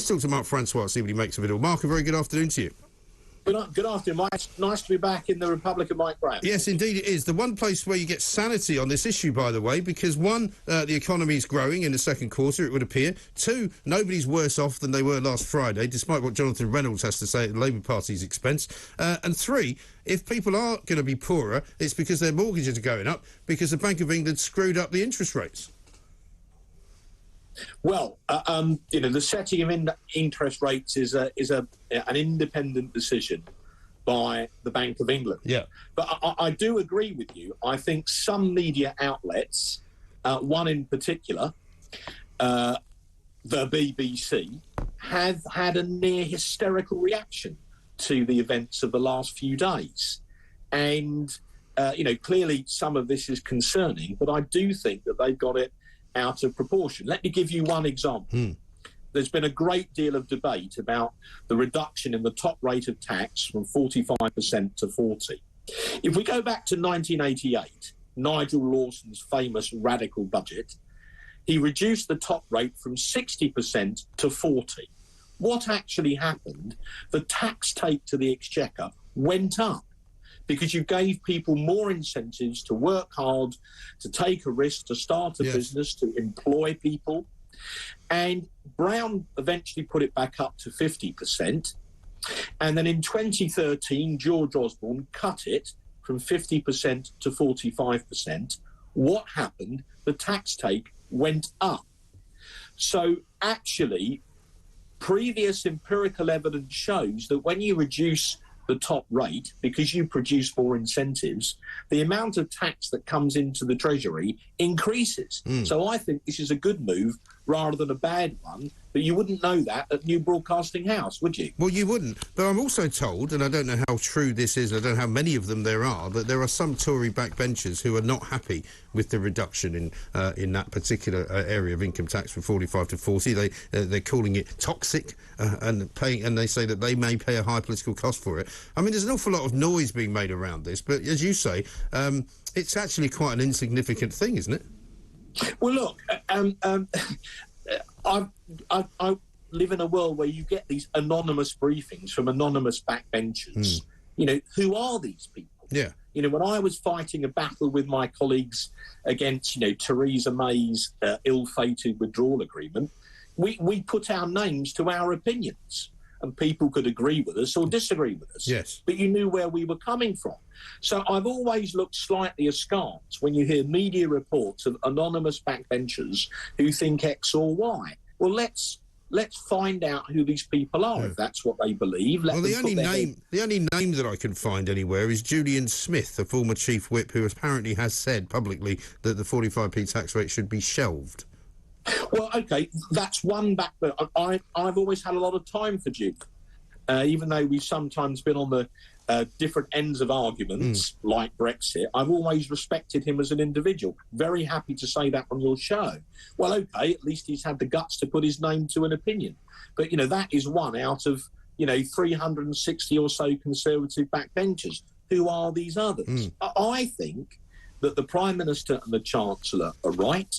Let's talk to Mark Francois, see what he makes of it all. Mark, a very good afternoon to you. Good afternoon, Mike. It's nice to be back in the Republic of Mike Brown. Yes, indeed it is. The one place where you get sanity on this issue, by the way, because one, the economy is growing in the second quarter, it would appear. Two, nobody's worse off than they were last Friday, despite what Jonathan Reynolds has to say at the Labour Party's expense. And three, if people are going to be poorer, it's because their mortgages are going up, because the Bank of England screwed up the interest rates. Well, the setting of interest rates is an independent decision by the Bank of England. Yeah. But I do agree with you. I think some media outlets, one in particular, the BBC, have had a near hysterical reaction to the events of the last few days. And, clearly some of this is concerning, but I do think that they've got it out of proportion. Let me give you one example. There's been a great deal of debate about the reduction in the top rate of tax from 45% to 40%. If we go back to 1988, Nigel Lawson's famous radical budget, he reduced the top rate from 60% to 40%. What actually happened? The tax take to the Exchequer went up, because you gave people more incentives to work hard, to take a risk, to start a business, to employ people. And Brown eventually put it back up to 50%. And then in 2013, George Osborne cut it from 50% to 45%. What happened? The tax take went up. So actually, previous empirical evidence shows that when you reduce the top rate, because you produce more incentives, the amount of tax that comes into the Treasury increases. So I think this is a good move rather than a bad one, but you wouldn't know that at New Broadcasting House, would you? Well, you wouldn't. But I'm also told, and I don't know how true this is, I don't know how many of them there are, that there are some Tory backbenchers who are not happy with the reduction in that particular area of income tax from 45 to 40. They're calling it toxic and they say that they may pay a high political cost for it. I mean, there's an awful lot of noise being made around this, but as you say, it's actually quite an insignificant thing, isn't it? Well, look, I live in a world where you get these anonymous briefings from anonymous backbenchers. Who are these people? Yeah. When I was fighting a battle with my colleagues against, Theresa May's ill-fated withdrawal agreement, we put our names to our opinions, and people could agree with us or disagree with us. Yes. But you knew where we were coming from. So I've always looked slightly askance when you hear media reports of anonymous backbenchers who think X or Y. Well, let's find out who these people are, if that's what they believe. The only name that I can find anywhere is Julian Smith, the former chief whip, who apparently has said publicly that the 45p tax rate should be shelved. Well, OK, that's one back. I've always had a lot of time for Julian, even though we've sometimes been on the different ends of arguments, like Brexit. I've always respected him as an individual. Very happy to say that on your show. Well, OK, at least he's had the guts to put his name to an opinion. But, that is one out of, 360 or so Conservative backbenchers. Who are these others? I think that the Prime Minister and the Chancellor are right.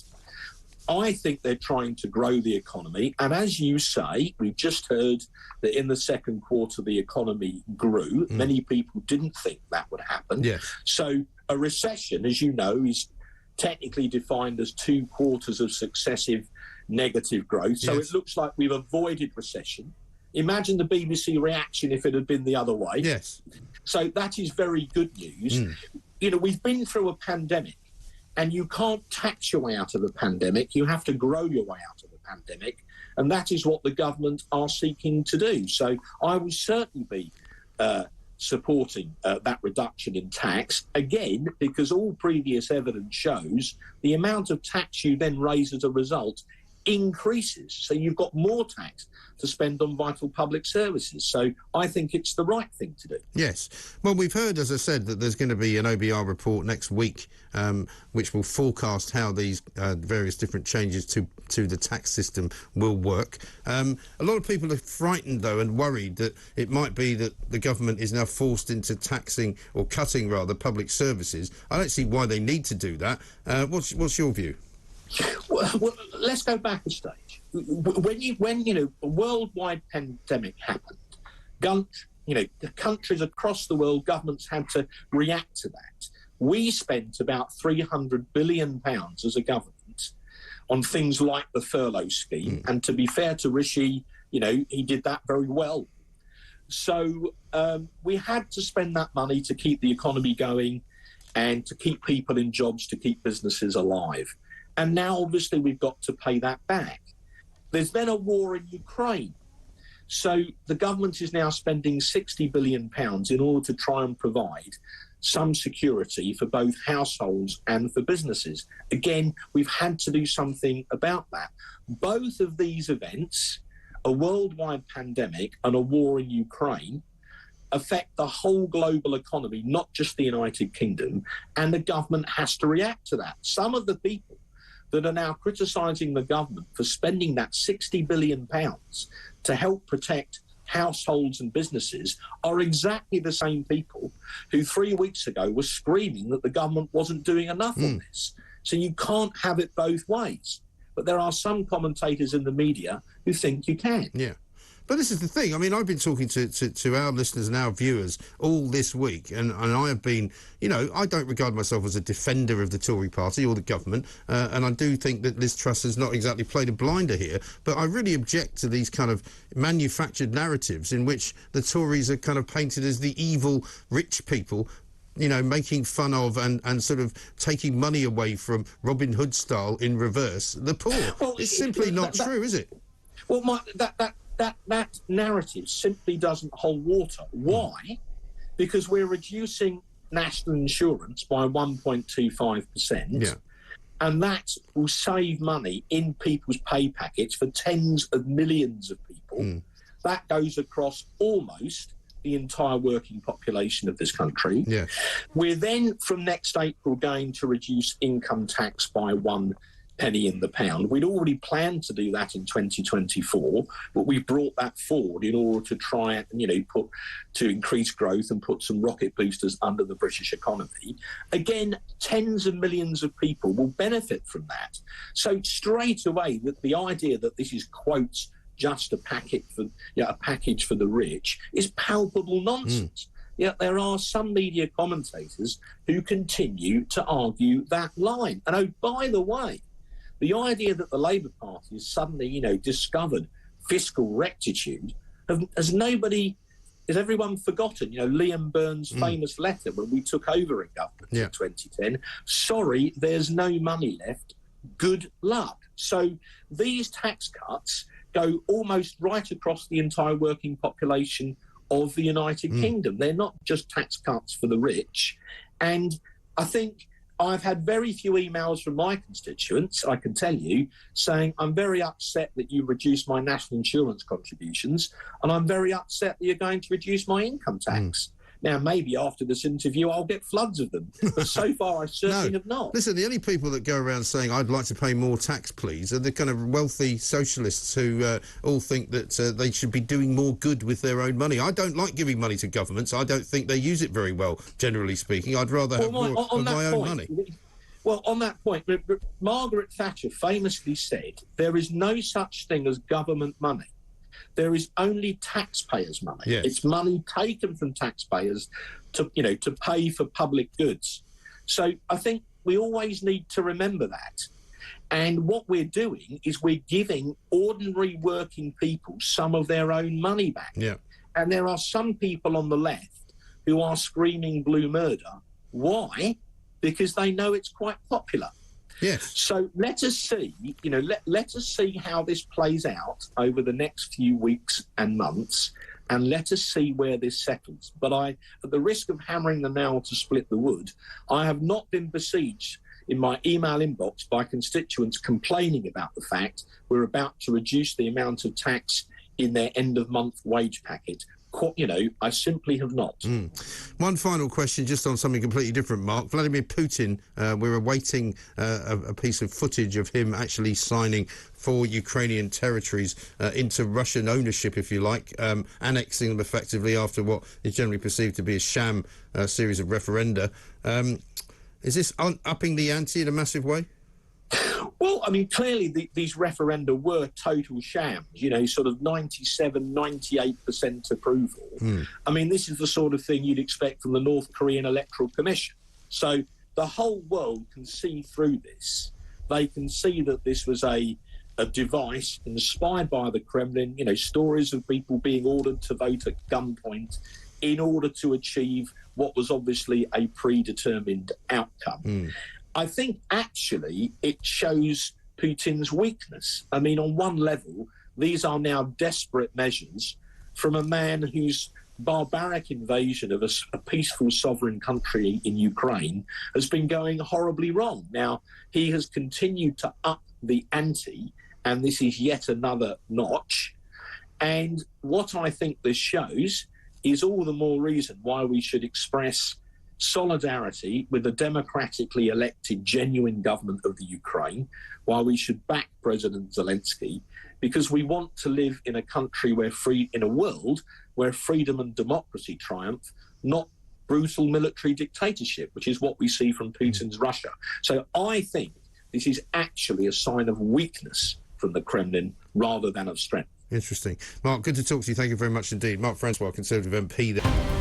I think they're trying to grow the economy. And as you say, we've just heard that in the second quarter the economy grew. Many people didn't think that would happen. Yes. So a recession, as you know, is technically defined as 2 quarters of successive negative growth. So it looks like we've avoided recession. Imagine the BBC reaction if it had been the other way. Yes. So that is very good news. We've been through a pandemic. And you can't tax your way out of a pandemic. You have to grow your way out of a pandemic. And that is what the government are seeking to do. So I will certainly be supporting that reduction in tax, again, because all previous evidence shows the amount of tax you then raise as a result increases. So you've got more tax to spend on vital public services. So I think it's the right thing to do. Yes. Well, we've heard, as I said, that there's going to be an OBR report next week which will forecast how these various different changes to the tax system will work. A lot of people are frightened, though, and worried that it might be that the government is now forced into taxing, or cutting, rather, public services. I don't see why they need to do that. What's your view? Well, Well, let's go back a stage. When a worldwide pandemic happened, the countries across the world, governments had to react to that. We spent about £300 billion as a government on things like the furlough scheme, and to be fair to Rishi, he did that very well. So we had to spend that money to keep the economy going and to keep people in jobs, to keep businesses alive. And now, obviously, we've got to pay that back. There's been a war in Ukraine. So the government is now spending £60 billion in order to try and provide some security for both households and for businesses. Again, we've had to do something about that. Both of these events, a worldwide pandemic and a war in Ukraine, affect the whole global economy, not just the United Kingdom, and the government has to react to that. Some of the people that are now criticising the government for spending that £60 billion to help protect households and businesses are exactly the same people who 3 weeks ago were screaming that the government wasn't doing enough on this. So you can't have it both ways. But there are some commentators in the media who think you can. Yeah. But this is the thing. I mean, I've been talking to our listeners and our viewers all this week, and I have been, I don't regard myself as a defender of the Tory party or the government, and I do think that Liz Truss has not exactly played a blinder here, but I really object to these kind of manufactured narratives in which the Tories are kind of painted as the evil rich people, making fun of and sort of taking money away from Robin Hood style in reverse the poor. Well, it's simply not true, is it? Well, that narrative simply doesn't hold water. Why? Because we're reducing national insurance by 1.25%, and that will save money in people's pay packets for tens of millions of people. That goes across almost the entire working population of this country. We're then, from next April, going to reduce income tax by 1 penny in the pound. We'd already planned to do that in 2024, but we brought that forward in order to try and, to increase growth and put some rocket boosters under the British economy. Again, tens of millions of people will benefit from that. So straight away, the idea that this is, quotes, just a package for the rich is palpable nonsense. Yet there are some media commentators who continue to argue that line. And oh, by the way, the idea that the Labour Party has suddenly, discovered fiscal rectitude, has everyone forgotten? Liam Burns' famous letter when we took over in government in 2010. Sorry, there's no money left. Good luck. So these tax cuts go almost right across the entire working population of the United Kingdom. They're not just tax cuts for the rich. And I think I've had very few emails from my constituents, I can tell you, saying, I'm very upset that you reduced my national insurance contributions, and I'm very upset that you're going to reduce my income tax. Now, maybe after this interview, I'll get floods of them. But so far, I certainly have not. Listen, the only people that go around saying, I'd like to pay more tax, please, are the kind of wealthy socialists who all think that they should be doing more good with their own money. I don't like giving money to governments. I don't think they use it very well, generally speaking. I'd rather have more of my own money. Well, on that point, Margaret Thatcher famously said, there is no such thing as government money. There is only taxpayers' money. Yes. It's money taken from taxpayers to pay for public goods. So I think we always need to remember that. And what we're doing is we're giving ordinary working people some of their own money back. And there are some people on the left who are screaming blue murder. Why? Because they know it's quite popular. So let us see, let us see how this plays out over the next few weeks and months, and let us see where this settles. But at the risk of hammering the nail to split the wood, I have not been besieged in my email inbox by constituents complaining about the fact we're about to reduce the amount of tax in their end-of-month wage packet. I simply have not. One final question, just on something completely different, Mark. Vladimir Putin, we're awaiting a piece of footage of him actually signing 4 Ukrainian territories into Russian ownership, if you like, annexing them effectively after what is generally perceived to be a sham series of referenda. Is this upping the ante in a massive way? Well, I mean, clearly these referenda were total shams, you know, sort of 97, 98% approval. I mean, this is the sort of thing you'd expect from the North Korean Electoral Commission. So the whole world can see through this. They can see that this was a device inspired by the Kremlin, you know, stories of people being ordered to vote at gunpoint in order to achieve what was obviously a predetermined outcome. I think actually it shows Putin's weakness. I mean, on one level, these are now desperate measures from a man whose barbaric invasion of a peaceful sovereign country in Ukraine has been going horribly wrong. Now, he has continued to up the ante, and this is yet another notch. And what I think this shows is all the more reason why we should express solidarity with the democratically elected genuine government of the Ukraine, while we should back President Zelensky, because we want to live in a country in a world where freedom and democracy triumph, not brutal military dictatorship, which is what we see from Putin's Russia. So I think this is actually a sign of weakness from the Kremlin rather than of strength. Interesting. Mark, good to talk to you. Thank you very much indeed. Mark Francois, Conservative MP there.